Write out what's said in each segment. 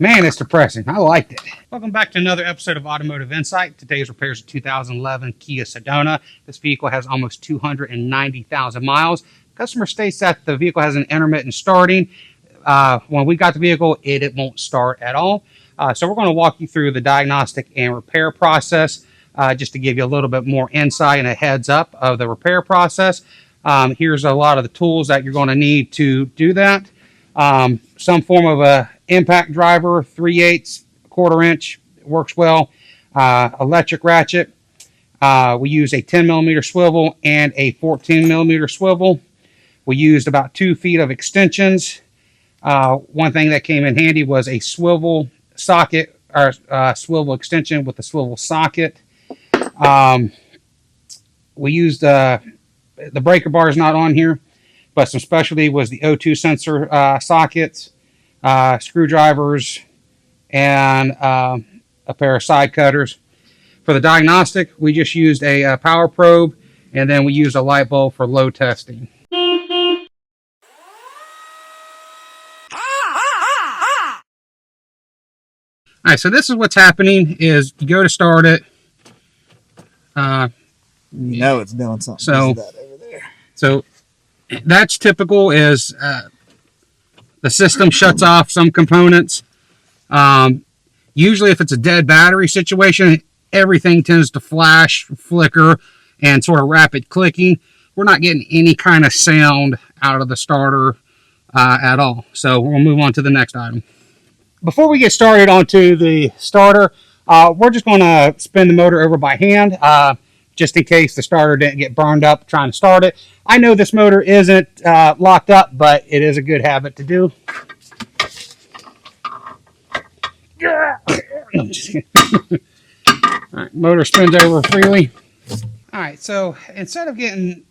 Man, it's depressing. I liked it. Welcome back to another episode of Automotive Insight. Today's repairs a 2011 Kia Sedona. This vehicle has almost 290,000 miles. Customer states that the vehicle has an intermittent starting. When we got the vehicle, it won't start at all. So we're going to walk you through the diagnostic and repair process just to give you a little bit more insight and a heads up of the repair process. Here's a lot of the tools that you're going to need to do that. Some form of a impact driver, 3/8, 1/4 inch, works well. Electric ratchet. We use a 10 millimeter swivel and a 14 millimeter swivel. We used about 2 feet of extensions. One thing that came in handy was a swivel socket, or swivel extension with a swivel socket. We used the breaker bar is not on here, but some specialty was the O2 sensor sockets, screwdrivers, and a pair of side cutters. For the diagnostic, we just used a power probe, and then we used a light bulb for load testing. All right, so this is what's happening is you go to start it. It's doing something. So, that over there. So that's typical is the system shuts off some components. Usually if it's a dead battery situation, everything tends to flash, flicker, and sort of rapid clicking. We're not getting any kind of sound out of the starter at all. So we'll move on to the next item. Before we get started onto the starter, we're just going to spin the motor over by hand, just in case the starter didn't get burned up trying to start it. I know this motor isn't locked up, but it is a good habit to do. No, I'm just kidding. All right, motor spins over freely. All right, so instead of getting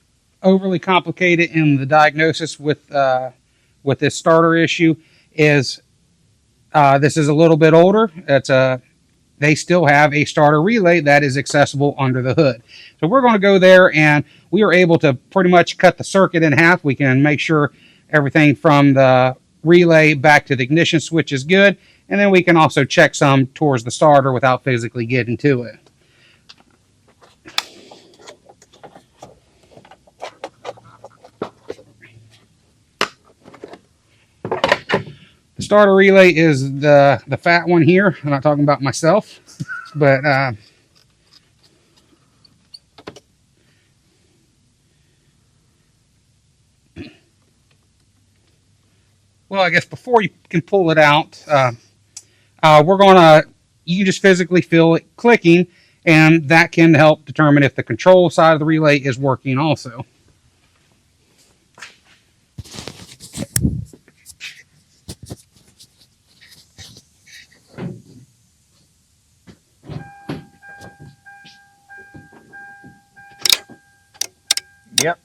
overly complicated in the diagnosis with this starter issue, is this is a little bit older. They still have a starter relay that is accessible under the hood. So we're going to go there, and we are able to pretty much cut the circuit in half. We can make sure everything from the relay back to the ignition switch is good, and then we can also check some towards the starter without physically getting to it. The starter relay is the fat one here. I'm not talking about myself, but well, I guess before you can pull it out, you just physically feel it clicking, and that can help determine if the control side of the relay is working also. Yep.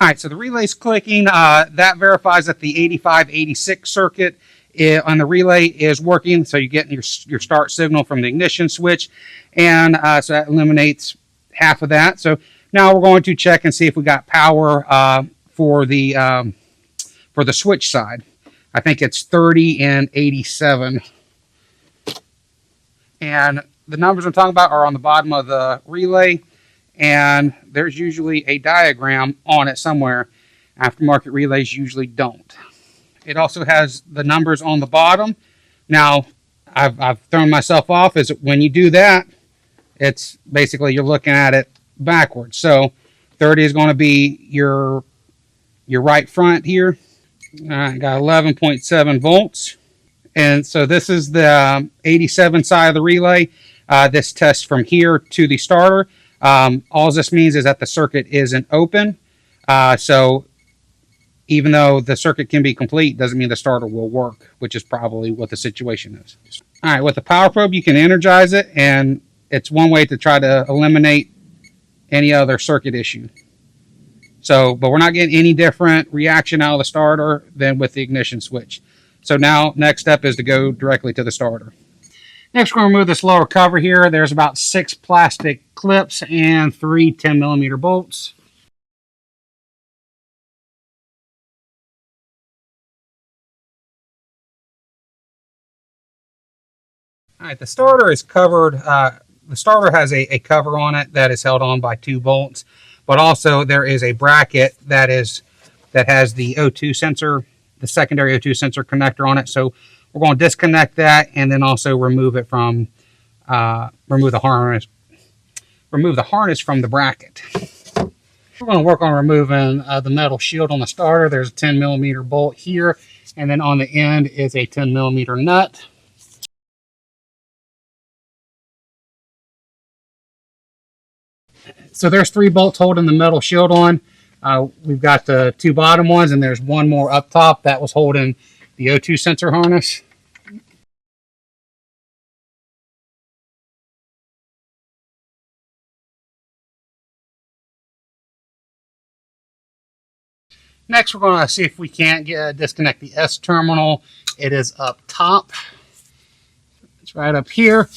All right, so the relay's clicking. That verifies that the 8586 circuit on the relay is working. So you're getting your start signal from the ignition switch, and so that eliminates half of that. So now we're going to check and see if we got power for the switch side. I think it's 30 and 87. And the numbers I'm talking about are on the bottom of the relay, and there's usually a diagram on it somewhere. Aftermarket relays usually don't. It also has the numbers on the bottom. Now, I've thrown myself off, is when you do that, it's basically you're looking at it backwards. So 30 is going to be your right front here. Got 11.7 volts. And so this is the 87 side of the relay. This tests from here to the starter. All this means is that the circuit isn't open. So even though the circuit can be complete, doesn't mean the starter will work, which is probably what the situation is. All right, with the power probe, you can energize it, and it's one way to try to eliminate any other circuit issue. So, but we're not getting any different reaction out of the starter than with the ignition switch. So now, next step is to go directly to the starter. Next, we're going to remove this lower cover here. There's about 6 plastic clips and 3 10mm bolts. All right, the starter is covered. The starter has a cover on it that is held on by 2 bolts, but also there is a bracket that has the O2 sensor, the secondary O2 sensor connector on it. So we're going to disconnect that and then also remove it from remove the harness from the bracket. We're going to work on removing the metal shield on the starter. There's a 10mm bolt here, and then on the end is a 10mm nut. So there's 3 bolts holding the metal shield on. We've got the 2 bottom ones, and there's 1 more up top that was holding the O2 sensor harness. Next, we're going to see if we can't disconnect the S terminal. It is up top. It's right up here.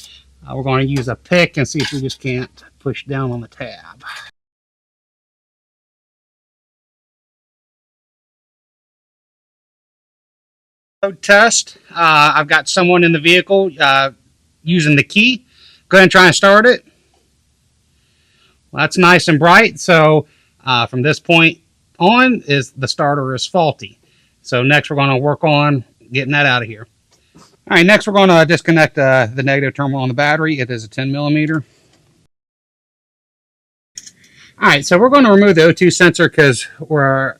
We're going to use a pick and see if we just can't push down on the tab. Test. I've got someone in the vehicle using the key. Go ahead and try and start it. Well, that's nice and bright. So from this point on, the starter is faulty. So next we're going to work on getting that out of here. All right, next we're going to disconnect the negative terminal on the battery. It is a 10mm. All right, so we're going to remove the O2 sensor because we're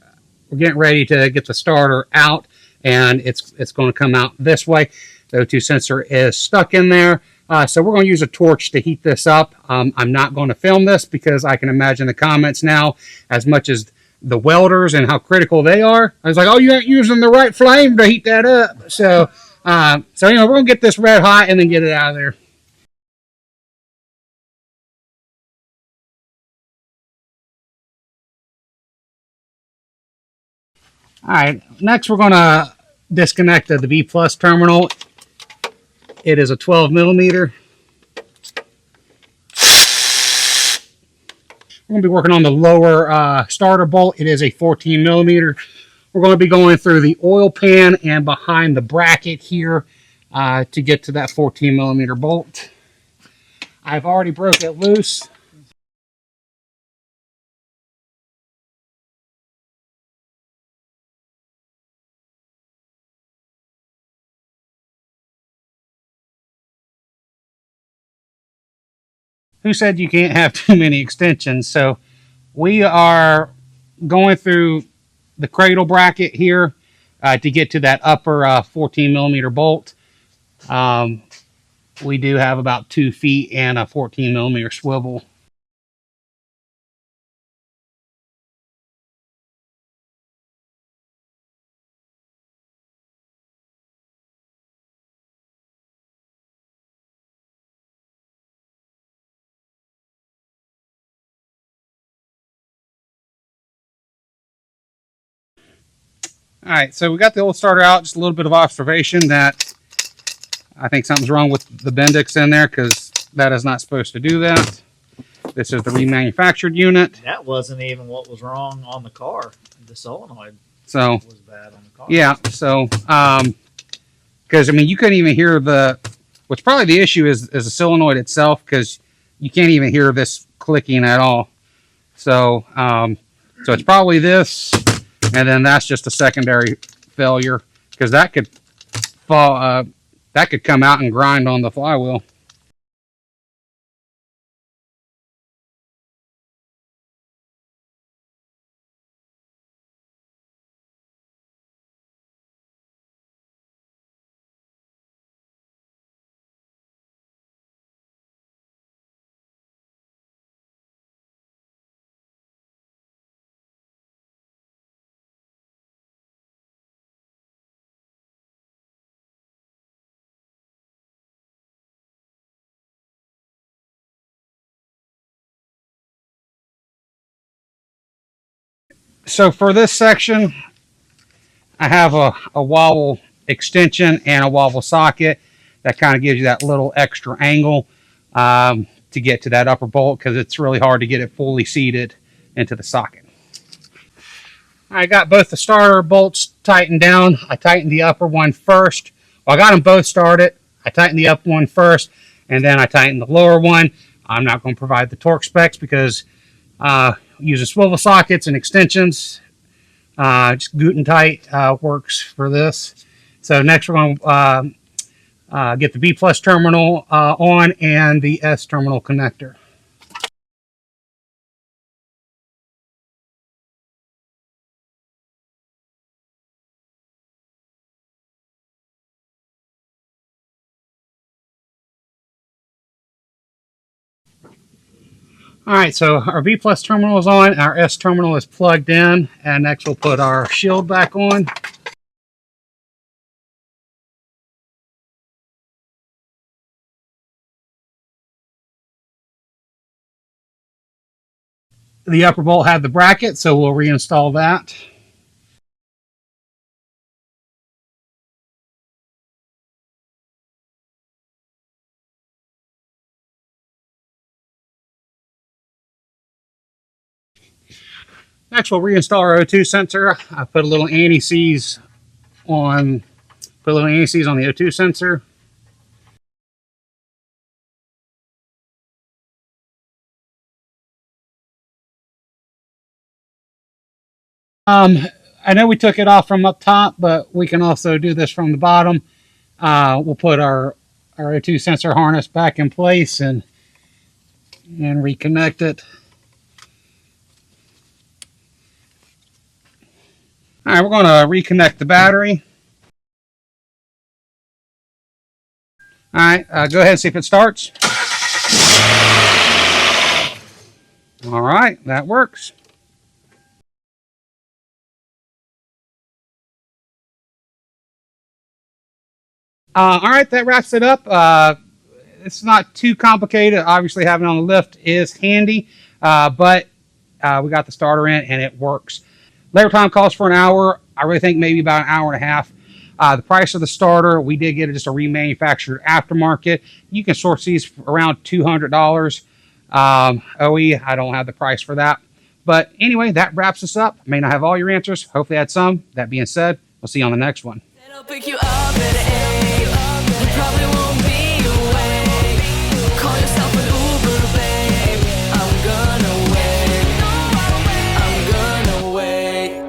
getting ready to get the starter out, and it's going to come out this way. The O2 sensor is stuck in there. So we're going to use a torch to heat this up. I'm not going to film this because I can imagine the comments now, as much as the welders and how critical they are. I was like, oh, you aren't using the right flame to heat that up. So anyway, we're going to get this red hot and then get it out of there. All right, next we're going to disconnect the B plus terminal. It is a 12mm. We're going to be working on the lower starter bolt. It is a 14mm. We're going to be going through the oil pan and behind the bracket here to get to that 14mm bolt. I've already broke it loose. Who said you can't have too many extensions? So we are going through the cradle bracket here to get to that upper 14mm bolt. We do have about 2 feet and a 14mm swivel. All right, so we got the old starter out. Just a little bit of observation that I think something's wrong with the Bendix in there because that is not supposed to do that. This is the remanufactured unit. That wasn't even what was wrong on the car. The solenoid So was bad on the car. yeah, so because I mean you couldn't even hear what's probably the issue is the solenoid itself because you can't even hear this clicking at all. So so it's probably this, and then that's just a secondary failure because that could fall. That could come out and grind on the flywheel. So for this section, I have a wobble extension and a wobble socket That kind of gives you that little extra angle to get to that upper bolt, because it's really hard to get it fully seated into the socket. I got both the starter bolts tightened down. I tightened the upper one first. Well, I got them both started. I tightened the upper one first, and then I tightened the lower one. I'm not going to provide the torque specs because using swivel sockets and extensions, just Guten tight works for this. So next we're going to get the B plus terminal on and the S terminal connector. All right, so our B plus terminal is on, our S terminal is plugged in, and next we'll put our shield back on. The upper bolt had the bracket, so we'll reinstall that. Next, we'll reinstall our O2 sensor. I put a little anti-seize on the O2 sensor. I know we took it off from up top, but we can also do this from the bottom. We'll put our O2 sensor harness back in place and reconnect it. All right, we're going to reconnect the battery. All right, go ahead and see if it starts. All right, that works. All right, that wraps it up. It's not too complicated. Obviously, having it on the lift is handy, but we got the starter in and it works. Labor time calls for an hour. I really think maybe about an hour and a half. The price of the starter, we did get just a remanufactured aftermarket. You can source these for around $200. OE, I don't have the price for that. But anyway, that wraps us up. May not have all your answers. Hopefully I had some. That being said, we'll see you on the next one. I'll pick you up at 8. You probably won't be awake. Call yourself an Uber, babe. I'm gonna wait. I'm gonna wait.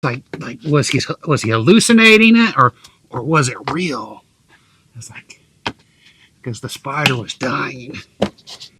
Like was he hallucinating it, or was it real? It's like, because the spider was dying.